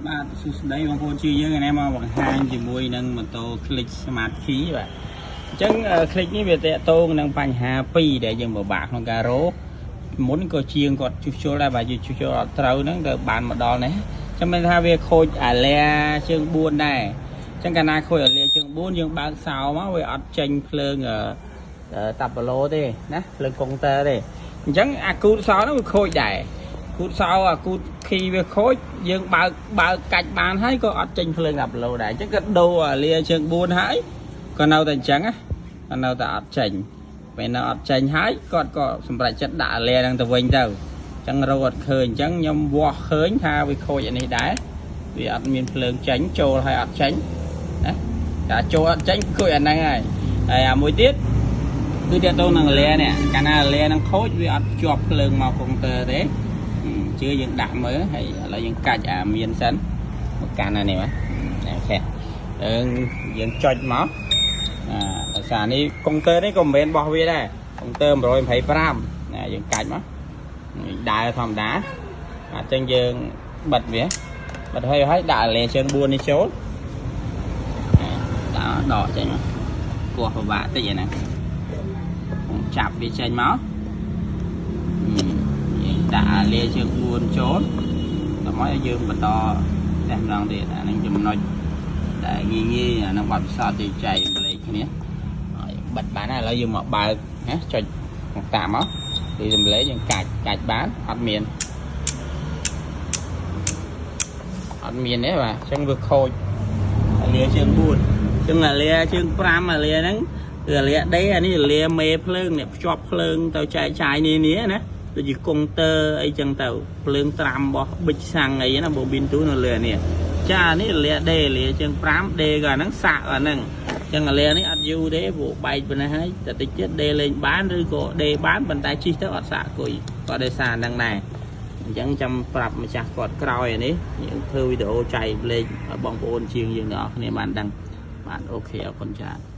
បាទសួស្តីបងប្អូនជួយយើងនេះមកបង្ហាញជាមួយនឹងម៉ូតូ Click Smart Key បាទអញ្ចឹង Click នេះវាតកតងនឹងបញ្ហា2ដែលយើងពិបាកក្នុងការរកមុនក៏ជាងគាត់ជួសជុលដែរបាទជួសជុលអត់ត្រូវហ្នឹងទៅបានមកដល់នេះចាំមិនថាវាខូចអាលែជើង4ដែរអញ្ចឹងកាលណាខូចអាលែជើង4យើងបើកសោមកវាអត់ចេញភ្លើងតាប់ប្លូទេណាភ្លើងកុងទ័រទេអញ្ចឹងអាគូតសោហ្នឹងវាខូចដែរគូតសោអាគូតខីវាខូចយើងបើកកាច់បានហើយក៏អត់ចេញភ្លើងតាប់ប្លូដែរអញ្ចឹងក៏ដូរអាលាជើង4ហើយក៏នៅតែអញ្ចឹងណាក៏នៅតែអត់ចេញពេលនៅអត់ចេញហើយគាត់ក៏សម្រេចចិត្តដាក់អាលាហ្នឹងទៅវិញទៅអញ្ចឹងរកអត់ឃើញអញ្ចឹងខ្ញុំវាស់ឃើញថាវាខូចអានេះដែរវាអត់មានភ្លើងចេញចូលហើយអត់ចេញណាតែចូលអត់ចេញខូចអាហ្នឹងហើយហើយអាមួយទៀតគឺតើតោនឹងអាលានេះកាលណាអាលាហ្នឹងខូចវាអត់ជាប់ភ្លើងមកកុងទ័រទេជឿយើងដាក់មើលហើយឥឡូវយើងកាច់អាមានសិនមកកាន់អានេះបាទអូខេយើងចុចមកដោយសារនេះកុងទ័រនេះក៏មិនមែនបោះវាដែរកុងទ័រ125ណាយើងកាច់មកដើរធម្មតាអញ្ចឹងយើងបិទវាបិទហើយដាក់លេជើង4នេះចូលដាក់ដកចេញមកគោះពិបាកតិចហ្នឹងចាប់វាចេញមកដាក់លេជើង4ចូលដល់មកយើងបន្តតែម្ដងទៀតអានឹងចំណុចដែលងាយអានឹងបាត់ផ្សោតទីចែកប្លេកគ្នាហើយបិទបានហើយឥឡូវយើងមកបើកណាចុចមកតាមមកពីសម្លេងយើងកាច់បានអត់មានទេបាទអញ្ចឹងវាខូចអាលាជើង4អញ្ចឹងអាលាជើង5អាលាហ្នឹងគឺអាលាដេអានេះអាលាមេភ្លើងនេះភ្ជាប់ភ្លើងទៅចែកចាយនេះណាដូចជាកុងទ័រអីចឹងទៅភ្លើងត្រាំរបស់ប៊ិចសាំងអីណាបូប៊ីនទូនៅលើនេះចានេះលាដេលាជើង5ដេក៏អាហ្នឹងសាក់អាហ្នឹងចឹងលានេះអត់យូរទេព្រោះបែកប៉ុណ្ណេះហើយតែតិចទៀតដេលេងបានឬក៏ដេបានប៉ុន្តែជិះទៅអត់សាក់គុយក៏ដោយសារហ្នឹងដែរអញ្ចឹងចាំប្រាប់ម្ចាស់គាត់ក្រោយនេះយើងធ្វើវីដេអូចែកលេខឲ្យបងប្អូនជាងយើងទាំងអស់គ្នាបានដឹងបាទអូខេអរគុណចា៎